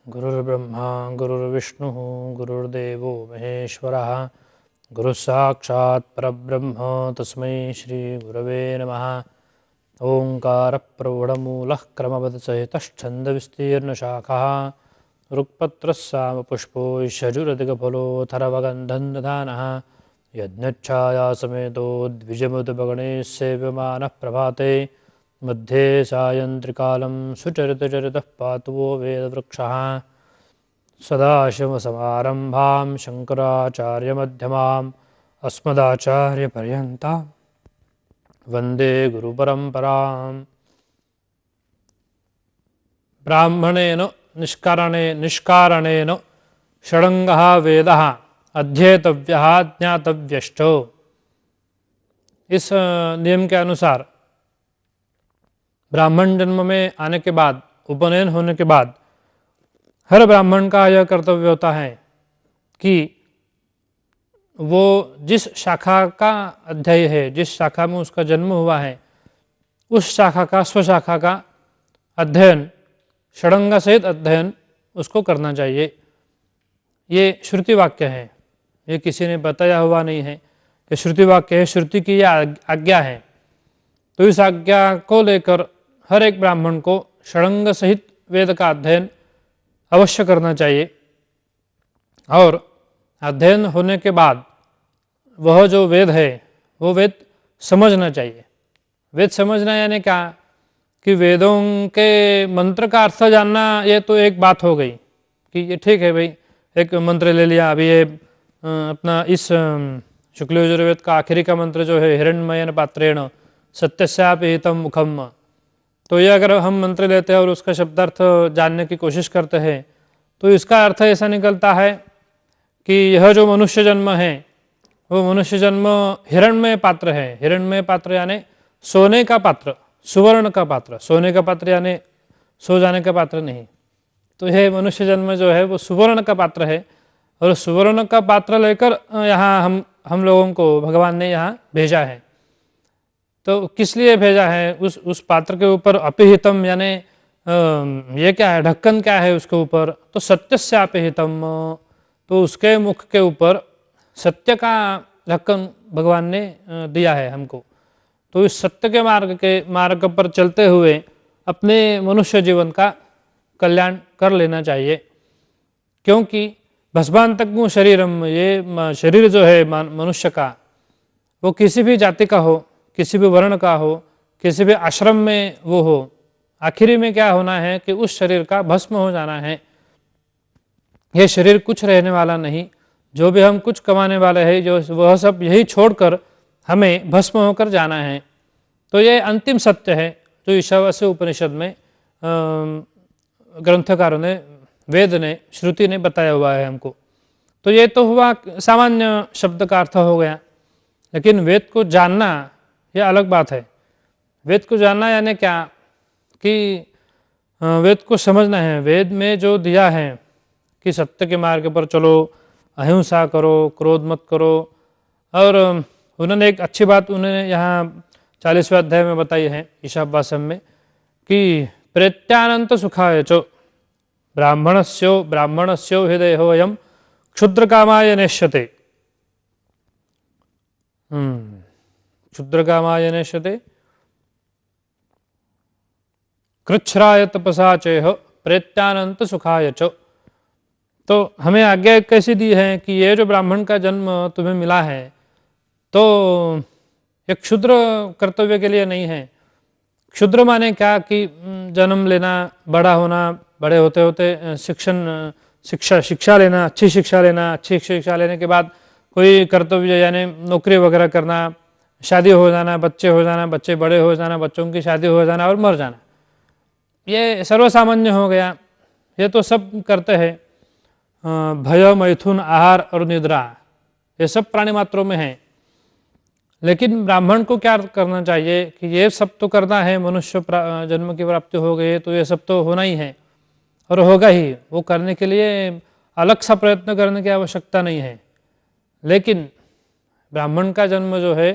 गुरुर्ब्रह्मा गुरुर्विष्णुः गुरुर्देवो महेश्वरः गुरुसाक्षात् परब्रह्म तस्मै श्रीगुरवे नमः। ओङ्कारप्रौढमूलः क्रमबद्धसहितश्छन्दविस्तीर्णशाखः ऋक्पत्रस्सामपुष्पो शजुरधिकफलोऽथर्वगन्धं दधानः यज्ञच्छायासमेतो द्विजमुदभगणैः सेव्यमानः प्रभाते मध्ये सायन्त्रिकालं सुचरितचरितः पातु वो वेदवृक्षः सदाशिवसमारम्भां शङ्कराचार्यमध्यमाम् अस्मदाचार्यपर्यन्तां वन्दे गुरुपरम्पराम्। ब्राह्मणेन निष्कारणेन षडङ्गः वेदः अध्येतव्यः ज्ञातव्यश्च। इस नियम के अनुसार ब्राह्मण जन्म में आने के बाद, उपनयन होने के बाद हर ब्राह्मण का यह कर्तव्य होता है कि वो जिस शाखा का अध्यय है, जिस शाखा में उसका जन्म हुआ है, उस शाखा का, स्वशाखा का अध्ययन, षडंग सहित अध्ययन उसको करना चाहिए। ये श्रुति वाक्य है, ये किसी ने बताया हुआ नहीं है, ये श्रुति वाक्य है, श्रुति की यह आज्ञा है। तो इस आज्ञा को लेकर हर एक ब्राह्मण को षडंग सहित वेद का अध्ययन अवश्य करना चाहिए। और अध्ययन होने के बाद वह जो वेद है वो वेद समझना चाहिए। वेद समझना यानी क्या कि वेदों के मंत्र का अर्थ जानना, ये तो एक बात हो गई कि ये ठीक है भाई, एक मंत्र ले लिया। अभी ये अपना इस शुक्ल यजुर्वेद का आखिरी का मंत्र जो है हिरण्मयेन पात्रेण सत्यस्यापि हितं मुखम, तो ये अगर हम मंत्र लेते हैं और उसका शब्दार्थ जानने की कोशिश करते हैं तो इसका अर्थ ऐसा निकलता है कि यह जो मनुष्य जन्म है वो मनुष्य जन्म हिरण्मय पात्र है। हिरण्मय पात्र यानी सोने का पात्र, सुवर्ण का पात्र। सोने का पात्र यानी सो जाने का पात्र नहीं। तो यह मनुष्य जन्म जो है वो सुवर्ण का पात्र है, और सुवर्ण का पात्र लेकर यहाँ हम लोगों को भगवान ने यहाँ भेजा है। तो किस लिए भेजा है? उस पात्र के ऊपर अपिहितम यानी ये क्या है, ढक्कन क्या है उसके ऊपर? तो सत्यस्य अपिहितम, तो उसके मुख के ऊपर सत्य का ढक्कन भगवान ने दिया है हमको। तो इस सत्य के मार्ग पर चलते हुए अपने मनुष्य जीवन का कल्याण कर लेना चाहिए। क्योंकि भस्मांतकं शरीरम, ये शरीर जो है मनुष्य का, वो किसी भी जाति का हो, किसी भी वर्ण का हो, किसी भी आश्रम में वो हो, आखिरी में क्या होना है कि उस शरीर का भस्म हो जाना है। यह शरीर कुछ रहने वाला नहीं। जो भी हम कुछ कमाने वाले हैं, जो वह सब यही छोड़कर हमें भस्म होकर जाना है। तो ये अंतिम सत्य है जो ईशावास्य उपनिषद में ग्रंथकारों ने, वेद ने, श्रुति ने बताया हुआ है हमको। तो ये तो हुआ सामान्य शब्द का अर्थ हो गया, लेकिन वेद को जानना यह अलग बात है। वेद को जानना यानी क्या कि वेद को समझना है। वेद में जो दिया है कि सत्य के मार्ग पर चलो, अहिंसा करो, क्रोध मत करो। और उन्होंने एक अच्छी बात उन्होंने यहाँ 40वें अध्याय में बताई है ईशावास्यम में कि प्रेत्यानंत सुखाय च ब्राह्मणस्यो हृदयोऽयं क्षुद्रकामाय नेष्यते। क्षुद्रकामाय नेष्यते कृच्छ्राय तपसा चेह प्रेत्यानंत सुखाय च। तो हमें आज्ञा कैसी दी है कि ये जो ब्राह्मण का जन्म तुम्हें मिला है तो एक क्षुद्र कर्तव्य के लिए नहीं है। क्षुद्र माने क्या कि जन्म लेना, बड़ा होना, बड़े होते होते शिक्षा लेना, अच्छी शिक्षा लेना, अच्छी शिक्षा लेने के बाद कोई कर्तव्य यानी नौकरी वगैरह करना, शादी हो जाना, बच्चे हो जाना, बच्चे बड़े हो जाना, बच्चों की शादी हो जाना और मर जाना, ये सर्वसामान्य हो गया। ये तो सब करते हैं। भय, मैथुन, आहार और निद्रा, ये सब प्राणी मात्रों में है। लेकिन ब्राह्मण को क्या करना चाहिए कि ये सब तो करना है। मनुष्य जन्म की प्राप्ति हो गई तो ये सब तो होना ही है और होगा ही। वो करने के लिए अलग सा प्रयत्न करने की आवश्यकता नहीं है। लेकिन ब्राह्मण का जन्म जो है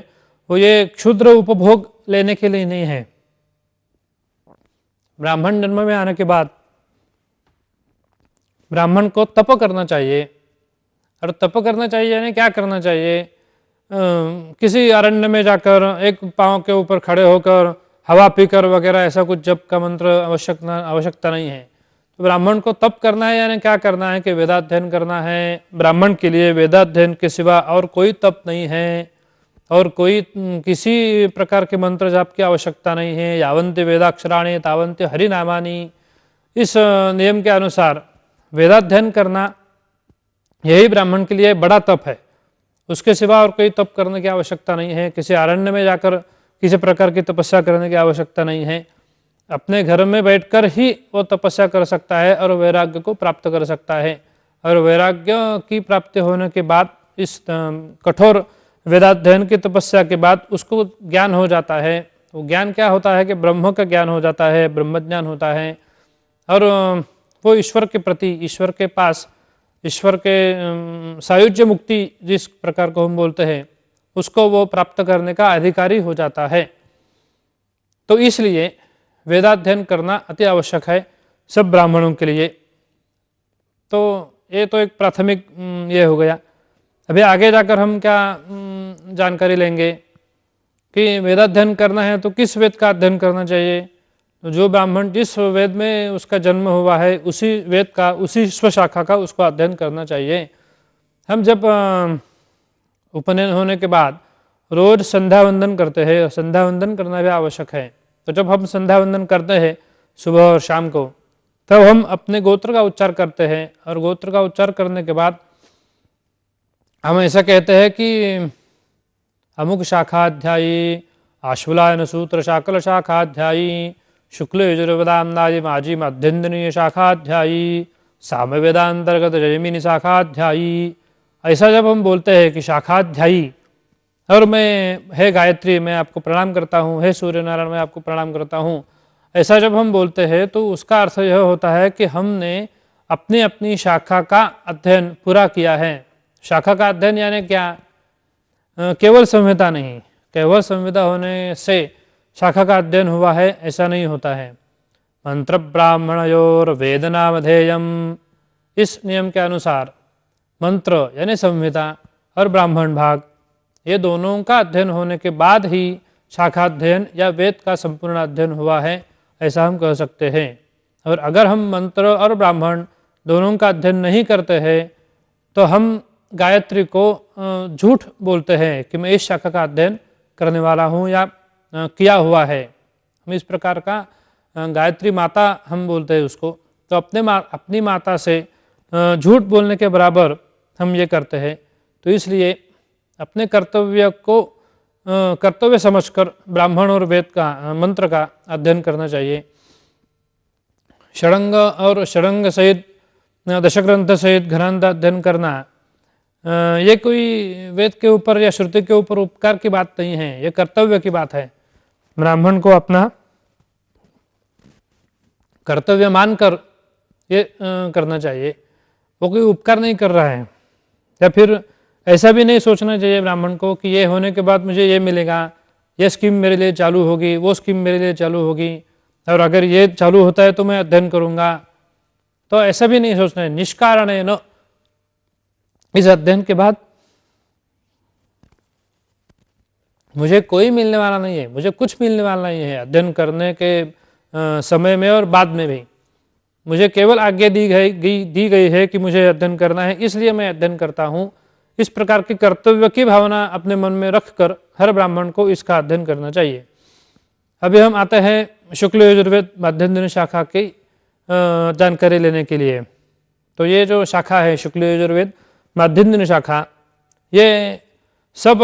वो ये क्षुद्र उपभोग लेने के लिए नहीं है। ब्राह्मण जन्म में आने के बाद ब्राह्मण को तप करना चाहिए। और तप करना चाहिए यानी क्या करना चाहिए? किसी अरण्य में जाकर एक पाँव के ऊपर खड़े होकर हवा पीकर वगैरह ऐसा कुछ जप का मंत्र आवश्यकता नहीं है। तो ब्राह्मण को तप करना है यानी क्या करना है कि वेदाध्ययन करना है। ब्राह्मण के लिए वेदाध्ययन के सिवा और कोई तप नहीं है और कोई किसी प्रकार के मंत्र जाप की आवश्यकता नहीं है। यावन्ति वेदाक्षराणि तावन्ति हरिनामानि, इस नियम के अनुसार वेदाध्ययन करना यही ब्राह्मण के लिए बड़ा तप है। उसके सिवा और कोई तप करने की आवश्यकता नहीं है। किसी अरण्य में जाकर किसी प्रकार की तपस्या करने की आवश्यकता नहीं है। अपने घर में बैठकर ही वो तपस्या कर सकता है और वैराग्य को प्राप्त कर सकता है। और वैराग्य की प्राप्ति होने के बाद इस कठोर वेदाध्ययन की तपस्या के बाद उसको ज्ञान हो जाता है। वो ज्ञान क्या होता है कि ब्रह्म का ज्ञान हो जाता है, ब्रह्मज्ञान होता है। और वो ईश्वर के प्रति, ईश्वर के पास, ईश्वर के सायुज्य मुक्ति जिस प्रकार को हम बोलते हैं, उसको वो प्राप्त करने का अधिकारी हो जाता है। तो इसलिए वेदाध्ययन करना अति आवश्यक है सब ब्राह्मणों के लिए। तो ये तो एक प्राथमिक ये हो गया। अभी आगे जाकर हम क्या जानकारी लेंगे कि वेदाध्ययन करना है तो किस वेद का अध्ययन करना चाहिए। तो जो ब्राह्मण जिस वेद में उसका जन्म हुआ है उसी वेद का, उसी स्वशाखा का उसको अध्ययन करना चाहिए। हम जब उपनयन होने के बाद रोज संध्या वंदन करते हैं, संध्या वंदन करना भी आवश्यक है। तो जब हम संध्या वंदन करते हैं सुबह और शाम को, तब हम अपने गोत्र का उच्चार करते हैं। और गोत्र का उच्चार करने के बाद हम ऐसा कहते हैं कि अमुक शाखाध्यायी, आश्वलायन सूत्र शाकल शाखाध्यायी, शुक्ल यजुर्वेदाम्नाय माजी मध्यंदनीय शाखाध्यायी, साम वेदांतर्गत जयमिनी शाखाध्यायी। ऐसा जब हम बोलते हैं कि शाखाध्यायी, और मैं हे गायत्री मैं आपको प्रणाम करता हूँ, हे सूर्य नारायण मैं आपको प्रणाम करता हूँ, ऐसा जब हम बोलते हैं तो उसका अर्थ यह होता है कि हमने अपनी अपनी शाखा का अध्ययन पूरा किया है। शाखा का अध्ययन यानी क्या? केवल संहिता नहीं, केवल संहिता होने से शाखा का अध्ययन हुआ है ऐसा नहीं होता है। मंत्र ब्राह्मणयोर वेदनामधेयम, इस नियम के अनुसार मंत्र यानी संहिता और ब्राह्मण भाग, ये दोनों का अध्ययन होने के बाद ही शाखा अध्ययन या वेद का संपूर्ण अध्ययन हुआ है ऐसा हम कह सकते हैं। और अगर हम मंत्र और ब्राह्मण दोनों का अध्ययन नहीं करते हैं तो हम गायत्री को झूठ बोलते हैं कि मैं इस शाखा का अध्ययन करने वाला हूँ या किया हुआ है। हम इस प्रकार का गायत्री माता हम बोलते हैं उसको। तो अपनी माता से झूठ बोलने के बराबर हम ये करते हैं। तो इसलिए अपने कर्तव्य को कर्तव्य समझकर ब्राह्मण और वेद का मंत्र का अध्ययन करना चाहिए। षडंग और षडंग सहित दशग्रंथ सहित घरांत अध्ययन करना ये कोई वेद के ऊपर या श्रुति के ऊपर उपकार की बात नहीं है, ये कर्तव्य की बात है। ब्राह्मण को अपना कर्तव्य मानकर ये करना चाहिए। वो कोई उपकार नहीं कर रहा है। या फिर ऐसा भी नहीं सोचना चाहिए ब्राह्मण को कि ये होने के बाद मुझे ये मिलेगा, ये स्कीम मेरे लिए चालू होगी, वो स्कीम मेरे लिए चालू होगी, और अगर ये चालू होता है तो मैं अध्ययन करूँगा। तो ऐसा भी नहीं सोचना है। निष्कारण है न, इस अध्ययन के बाद मुझे कोई मिलने वाला नहीं है, मुझे कुछ मिलने वाला नहीं है। अध्ययन करने के समय में और बाद में भी मुझे केवल आज्ञा दी गई है कि मुझे अध्ययन करना है, इसलिए मैं अध्ययन करता हूँ। इस प्रकार की कर्तव्य की भावना अपने मन में रखकर हर ब्राह्मण को इसका अध्ययन करना चाहिए। अभी हम आते हैं शुक्ल यजुर्वेद माध्यंदिनी शाखा की जानकारी लेने के लिए। तो ये जो शाखा है शुक्ल यजुर्वेद माध्यंदिनी शाखा, ये सब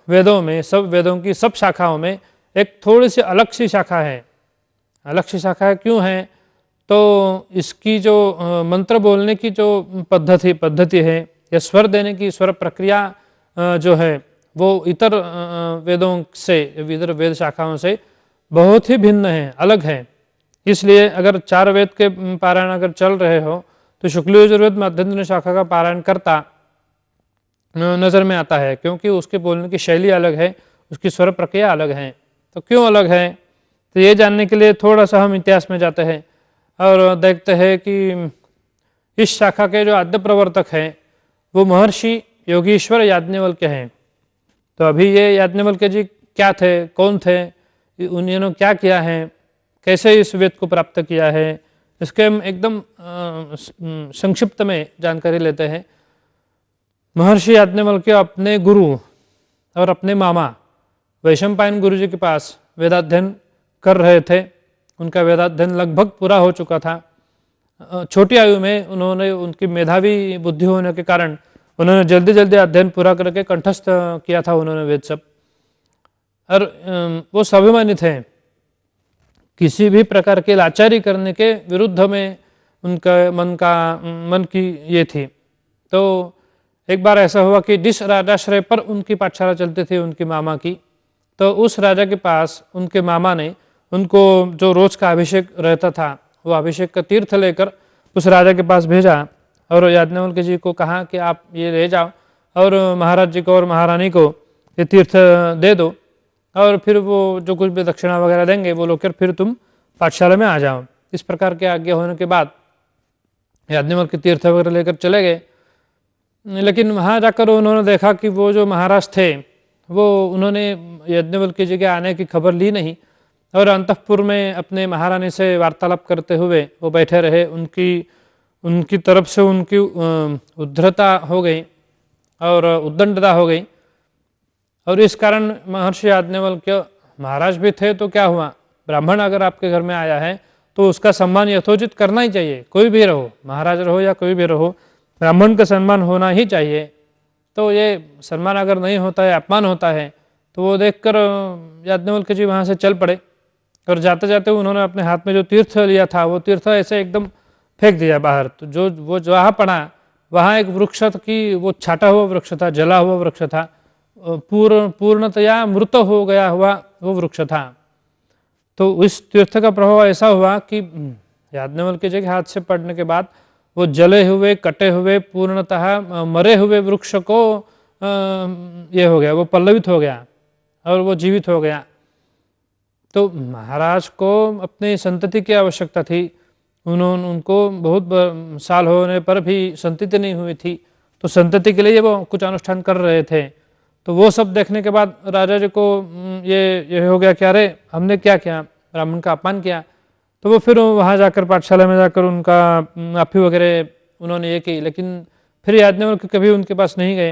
वेदों में, सब वेदों की सब शाखाओं में एक थोड़ी सी अलग सी शाखा है। अलग सी शाखा क्यों है? तो इसकी जो मंत्र बोलने की जो पद्धति है या स्वर देने की स्वर प्रक्रिया जो है वो इतर वेदों से, इतर वेद शाखाओं से बहुत ही भिन्न है, अलग है। इसलिए अगर 4 वेद के पारायण अगर चल रहे हो तो शुक्ल यजुर्वेद माध्यंदिनी शाखा का पारायण करता नज़र में आता है, क्योंकि उसके बोलने की शैली अलग है, उसकी स्वर प्रक्रिया अलग है। तो क्यों अलग है? तो ये जानने के लिए थोड़ा सा हम इतिहास में जाते हैं और देखते हैं कि इस शाखा के जो आद्य प्रवर्तक हैं वो महर्षि योगीश्वर याज्ञवल्क्य हैं। तो अभी ये याज्ञवल्क्य जी क्या थे, कौन थे, उन्होंने क्या किया है, कैसे इस वेद को प्राप्त किया है, इसके हम एकदम संक्षिप्त में जानकारी लेते हैं। महर्षि याज्ञवल्क्य अपने गुरु और अपने मामा वैशंपायन गुरु जी के पास वेदाध्ययन कर रहे थे। उनका वेदाध्ययन लगभग पूरा हो चुका था। छोटी आयु में उन्होंने, उनकी मेधावी बुद्धि होने के कारण उन्होंने जल्दी जल्दी अध्ययन पूरा करके कंठस्थ किया था उन्होंने वेद सब। और वो स्वाभिमानी थे, किसी भी प्रकार के लाचारी करने के विरुद्ध में उनका मन की ये थी। तो एक बार ऐसा हुआ कि जिस राजाश्रय पर उनकी पाठशाला चलती थी उनकी मामा की, तो उस राजा के पास उनके मामा ने उनको जो रोज का अभिषेक रहता था वो अभिषेक का तीर्थ लेकर उस राजा के पास भेजा और याज्ञवल्क्य जी को कहा कि आप ये ले जाओ और महाराज जी को और महारानी को ये तीर्थ दे दो और फिर वो जो कुछ भी दक्षिणा वगैरह देंगे वो लोग फिर तुम पाठशाला में आ जाओ। इस प्रकार के आज्ञा होने के बाद याज्ञवल्क्य तीर्थ वगैरह लेकर चले गए। लेकिन वहाँ जाकर उन्होंने देखा कि वो जो महाराज थे वो उन्होंने याज्ञवल्क्य जी के आने की खबर ली नहीं और अंतःपुर में अपने महारानी से वार्तालाप करते हुए वो बैठे रहे। उनकी तरफ से उनकी उद्धरता हो गई और उद्दंडता हो गई और इस कारण महर्षि याज्ञवल्क्य, महाराज भी थे तो क्या हुआ, ब्राह्मण अगर आपके घर में आया है तो उसका सम्मान यथोचित करना ही चाहिए। कोई भी रहो, महाराज रहो या कोई भी रहो, ब्राह्मण का सम्मान होना ही चाहिए। तो ये सम्मान अगर नहीं होता है, अपमान होता है, तो वो देखकर याज्ञवल्क्य जी वहाँ से चल पड़े और जाते जाते उन्होंने अपने हाथ में जो तीर्थ लिया था वो तीर्थ ऐसे एकदम फेंक दिया बाहर। तो जो वो जहाँ पड़ा वहाँ एक वृक्ष की, वो छाटा हुआ वृक्ष था, जला हुआ वृक्ष था, पूर्णतया मृत हो गया हुआ वो वृक्ष था। तो इस तीर्थ का प्रभाव ऐसा हुआ कि याज्ञवल्क्य जी के हाथ से पड़ने के बाद वो जले हुए, कटे हुए, पूर्णतः मरे हुए वृक्ष को ये हो गया, वो पल्लवित हो गया और वो जीवित हो गया। तो महाराज को अपनी संतति की आवश्यकता थी। उनको बहुत साल होने पर भी संतति नहीं हुई थी, तो संतति के लिए वो कुछ अनुष्ठान कर रहे थे। तो वो सब देखने के बाद राजा जी को ये हो गया कि अरे हमने क्या किया, ब्राह्मण का अपमान किया। तो वो फिर वहाँ जाकर पाठशाला में जाकर उनका माफ़ी वगैरह उन्होंने ये की, लेकिन फिर याज्ञवल्क्य कभी उनके पास नहीं गए।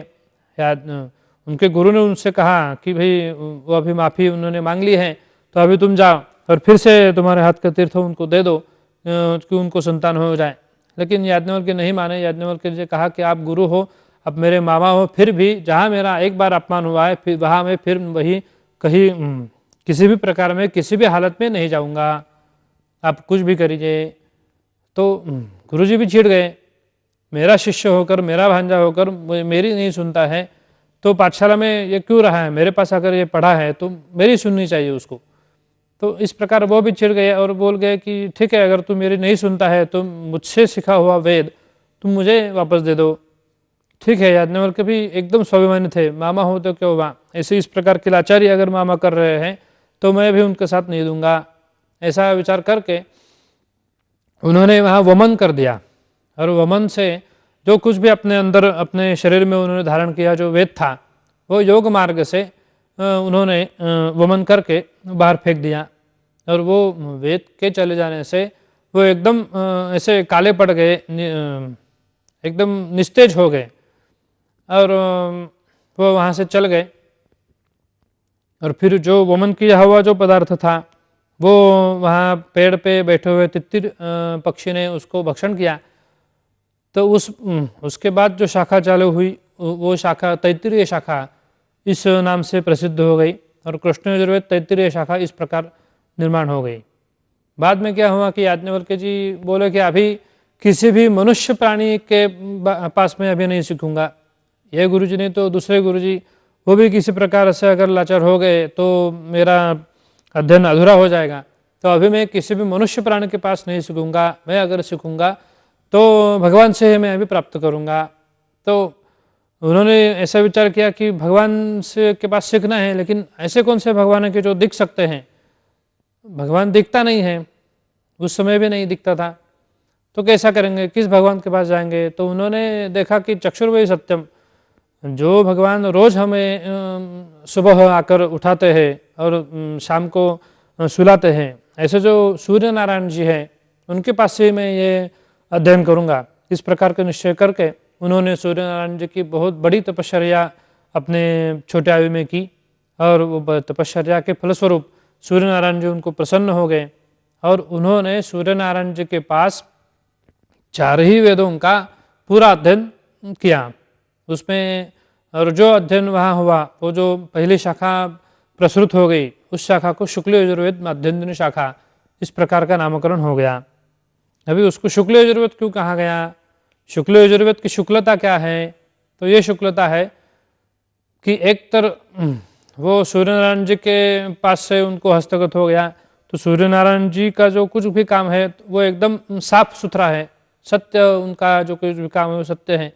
उनके गुरु ने उनसे कहा कि भाई वो अभी माफ़ी उन्होंने मांग ली है तो अभी तुम जाओ और फिर से तुम्हारे हाथ का तीर्थ उनको दे दो कि उनको संतान हो जाए। लेकिन याज्ञवल्क्य नहीं माने। याज्ञवल्क्य ने कहा कि आप गुरु हो, अब मेरे मामा हो, फिर भी जहाँ मेरा एक बार अपमान हुआ है फिर वहाँ मैं फिर वही कहीं किसी भी प्रकार में किसी भी हालत में नहीं जाऊँगा, आप कुछ भी करिए। तो गुरुजी भी चिढ़ गए, मेरा शिष्य होकर, मेरा भांजा होकर मेरी नहीं सुनता है तो पाठशाला में ये क्यों रहा है, मेरे पास अगर ये पढ़ा है तो मेरी सुननी चाहिए उसको। तो इस प्रकार वो भी चिढ़ गए और बोल गए कि ठीक है, अगर तू मेरी नहीं सुनता है तो मुझसे सीखा हुआ वेद तुम मुझे वापस दे दो। ठीक है, याज्ञवल्क्य भी एकदम स्वाभिमानी थे, मामा हो तो क्या हुआ, ऐसे इस प्रकार की लाचारी अगर मामा कर रहे हैं तो मैं भी उनके साथ नहीं दूंगा। ऐसा विचार करके उन्होंने वहाँ वमन कर दिया और वमन से जो कुछ भी अपने अंदर अपने शरीर में उन्होंने धारण किया जो वेद था वो योग मार्ग से उन्होंने वमन करके बाहर फेंक दिया। और वो वेद के चले जाने से वो एकदम ऐसे काले पड़ गए, एकदम निस्तेज हो गए और वो वहाँ से चल गए। और फिर जो वमन किया हुआ जो पदार्थ था वो वहाँ पेड़ पे बैठे हुए तित्तिर पक्षी ने उसको भक्षण किया। तो उसके बाद जो शाखा चालू हुई वो शाखा तैत्तिरीय शाखा इस नाम से प्रसिद्ध हो गई और कृष्ण यजुर्वेद तैत्तिरीय शाखा इस प्रकार निर्माण हो गई। बाद में क्या हुआ कि याज्ञवल्क्य जी बोले कि अभी किसी भी मनुष्य प्राणी के पास में अभी नहीं सीखूंगा। ये गुरुजी नहीं तो दूसरे गुरुजी, वो भी किसी प्रकार से अगर लाचार हो गए तो मेरा अध्ययन अधूरा हो जाएगा। तो अभी मैं किसी भी मनुष्य प्राणी के पास नहीं सीखूंगा, मैं अगर सीखूंगा तो भगवान से मैं अभी प्राप्त करूंगा। तो उन्होंने ऐसा विचार किया कि भगवान से के पास सीखना है, लेकिन ऐसे कौन से भगवान है कि जो दिख सकते हैं, भगवान दिखता नहीं है, उस समय भी नहीं दिखता था। तो कैसा करेंगे, किस भगवान के पास जाएंगे? तो उन्होंने देखा कि चक्षुर्वै सत्यम, जो भगवान रोज हमें सुबह आकर उठाते हैं और शाम को सुलाते हैं, ऐसे जो सूर्य नारायण जी हैं उनके पास से मैं ये अध्ययन करूँगा, इस प्रकार का निश्चय करके उन्होंने सूर्य नारायण जी की बहुत बड़ी तपश्चर्या अपने छोटे आयु में की। और वो तपश्चर्या के फलस्वरूप सूर्य नारायण जी उनको प्रसन्न हो गए और उन्होंने सूर्य नारायण जी के पास 4 ही वेदों का पूरा अध्ययन किया। उसमें और जो अध्ययन वहाँ हुआ, वो जो पहली शाखा प्रसृत हो गई, उस शाखा को शुक्ल यजुर्वेद माध्यन्दिनी शाखा इस प्रकार का नामकरण हो गया। अभी उसको शुक्ल यजुर्वेद क्यों कहा गया? शुक्ल यजुर्वेद की शुक्लता क्या है? तो ये शुक्लता है कि एक वो सूर्यनारायण जी के पास से उनको हस्तगत हो गया, तो सूर्यनारायण जी का जो कुछ भी काम है वो एकदम साफ सुथरा है, सत्य, उनका जो कुछ भी काम है वो सत्य है।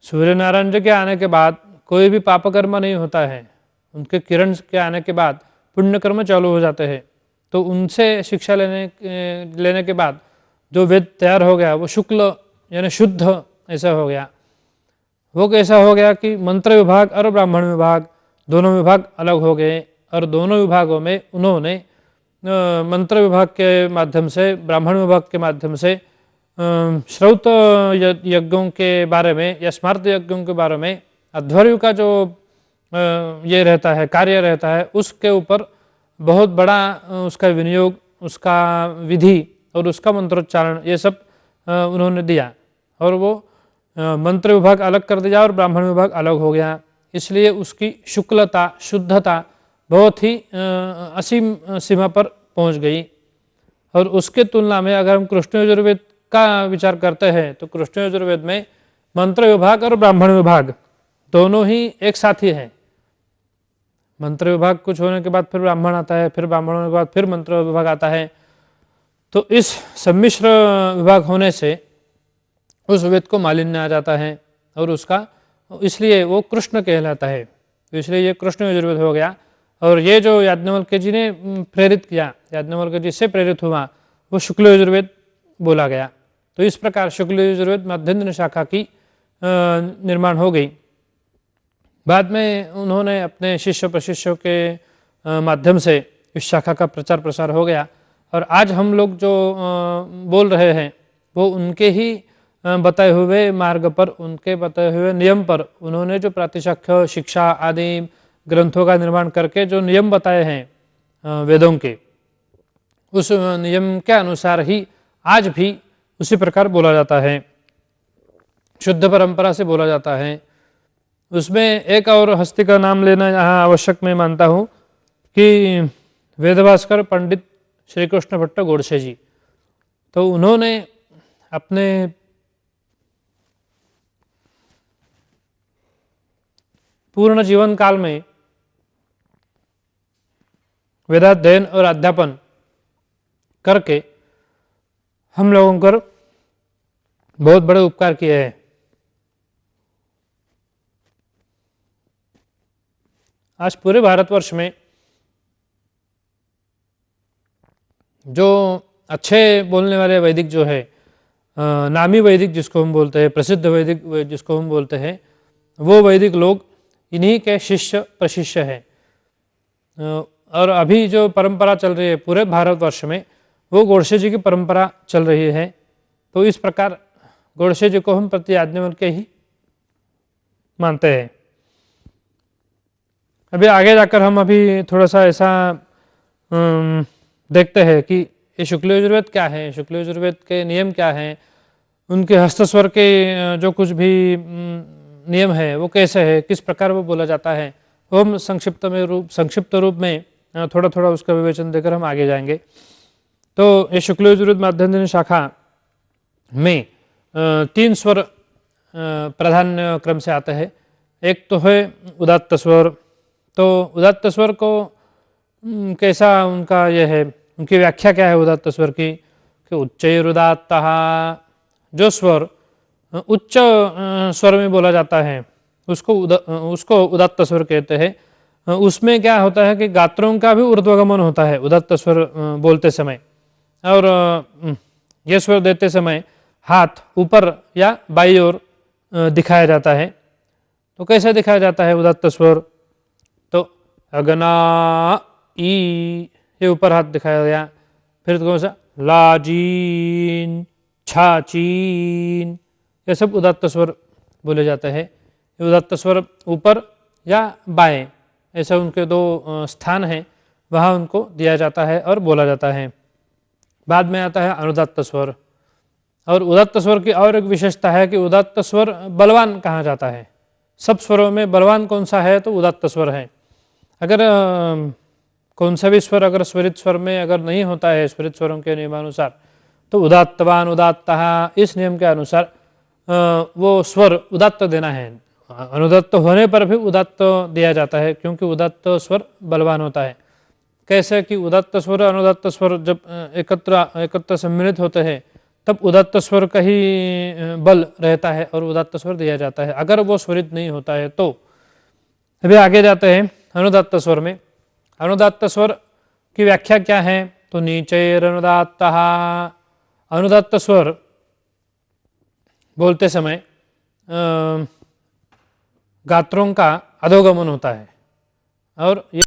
सूर्यनारायण जी के आने के बाद कोई भी पापकर्म नहीं होता है, उनके किरण के आने के बाद पुण्यकर्म चालू हो जाते हैं। तो उनसे शिक्षा लेने के बाद जो वेद तैयार हो गया वो शुक्ल यानी शुद्ध ऐसा हो गया। वो कैसा हो गया कि मंत्र विभाग और ब्राह्मण विभाग दोनों विभाग अलग हो गए और दोनों विभागों में उन्होंने मंत्र विभाग के माध्यम से, ब्राह्मण विभाग के माध्यम से श्रौत यज्ञों के बारे में या स्मार्त यज्ञों के बारे में अध्वर्यु का जो ये रहता है, कार्य रहता है, उसके ऊपर बहुत बड़ा उसका विनियोग, उसका विधि और उसका मंत्रोच्चारण ये सब उन्होंने दिया। और वो मंत्र विभाग अलग कर दिया और ब्राह्मण विभाग अलग हो गया। इसलिए उसकी शुक्लता, शुद्धता बहुत ही असीम सीमा पर पहुंच गई। और उसके तुलना में अगर हम कृष्ण यजुर्वेद का विचार करते हैं तो कृष्ण यजुर्वेद में मंत्र विभाग और ब्राह्मण विभाग दोनों ही एक साथ ही हैं। मंत्र विभाग कुछ होने के बाद फिर ब्राह्मण आता है, फिर ब्राह्मण होने के बाद फिर मंत्र विभाग आता है। तो इस सम्मिश्र विभाग होने से उस वेद को मालिन्य आ जाता है और उसका इसलिए वो कृष्ण कहलाता है। तो इसलिए ये कृष्ण यजुर्वेद हो गया। और ये जो याज्ञवल्क्य जी ने प्रेरित किया, याज्ञवल्क्य जी से प्रेरित हुआ, वो शुक्ल यजुर्वेद बोला गया। तो इस प्रकार शुक्ल यजुर्वेद माध्यन्दिनी शाखा की निर्माण हो गई। बाद में उन्होंने अपने शिष्य प्रशिष्यों के माध्यम से इस शाखा का प्रचार प्रसार हो गया। और आज हम लोग जो बोल रहे हैं वो उनके ही बताए हुए मार्ग पर, उनके बताए हुए नियम पर उन्होंने जो प्रातिशाख्य शिक्षा आदि ग्रंथों का निर्माण करके जो नियम बताए हैं वेदों के, उस नियम के अनुसार ही आज भी उसी प्रकार बोला जाता है, शुद्ध परंपरा से बोला जाता है। उसमें एक और हस्ती का नाम लेना यहाँ आवश्यक मैं मानता हूँ कि वेदभास्कर पंडित श्री कृष्ण भट्ट गोडसे जी। तो उन्होंने अपने पूर्ण जीवन काल में वेदाध्ययन और अध्यापन करके हम लोगों पर बहुत बड़े उपकार किए हैं। आज पूरे भारतवर्ष में जो अच्छे बोलने वाले वैदिक जो है, नामी वैदिक जिसको हम बोलते हैं, प्रसिद्ध वैदिक जिसको हम बोलते हैं, वो वैदिक लोग इन्हीं के शिष्य प्रशिष्य हैं। और अभी जो परंपरा चल रही है पूरे भारतवर्ष में वो गोडसे जी की परंपरा चल रही है। तो इस प्रकार गोडसे जी को हम प्रति याज्ञवल्क्य ही मानते हैं। अभी आगे जाकर हम अभी थोड़ा सा ऐसा देखते हैं कि ये शुक्ल यजुर्वेद क्या है, शुक्ल यजुर्वेद के नियम क्या हैं, उनके हस्तस्वर के जो कुछ भी नियम है वो कैसे है, किस प्रकार वो बोला जाता है, वो हम संक्षिप्त रूप में थोड़ा थोड़ा उसका विवेचन देकर हम आगे जाएंगे। तो ये शुक्ल यजुर्वेद माध्यन्दिनी शाखा में 3 स्वर प्राधान्य क्रम से आते हैं। एक तो है उदात्त स्वर। तो उदात्त स्वर को कैसा उनका यह है, उनकी व्याख्या क्या है उदात्त स्वर की, कि उच्चैरुदात्तः, जो स्वर उच्च स्वर में बोला जाता है उसको उदात्त स्वर कहते हैं। उसमें क्या होता है कि गात्रों का भी ऊर्ध्वगमन होता है उदात्त स्वर बोलते समय, और ये स्वर देते समय हाथ ऊपर या बाईं ओर दिखाया जाता है। तो कैसे दिखाया जाता है उदात्त स्वर? तो अगना ई, ये ऊपर हाथ दिखाया गया। फिर कौन सा? लाजीन, छाचीन, ये सब उदात्त स्वर बोले जाते हैं। ये उदात्त स्वर ऊपर या बाएं, ऐसे उनके दो स्थान हैं, वहाँ उनको दिया जाता है और बोला जाता है। बाद में आता है अनुदात्त स्वर। और उदात्त स्वर की और एक विशेषता है कि उदात्त स्वर बलवान कहा जाता है। सब स्वरों में बलवान कौन सा है? तो उदात्त स्वर है। अगर कौन सा भी स्वर अगर स्वरित स्वर में अगर नहीं होता है स्वरित स्वरों के नियमानुसार, तो उदात्तवान, उदात्तः, इस नियम के अनुसार वो स्वर उदात्त देना है। अनुदात्त होने पर भी उदात्त दिया जाता है, क्योंकि उदात्त स्वर बलवान होता है। कैसे कि उदात्त स्वर और अनुदात्त स्वर जब एकत्र सम्मिलित होते हैं, तब उदात्त स्वर का ही बल रहता है और उदात्त स्वर दिया जाता है। अगर वो स्वरित नहीं होता है तो। अभी आगे जाते हैं अनुदात्त स्वर में। अनुदात्त स्वर की व्याख्या क्या है? तो नीचैरनुदात्तः, अनुदात्त स्वर बोलते समय गात्रों का अधोगमन होता है और ये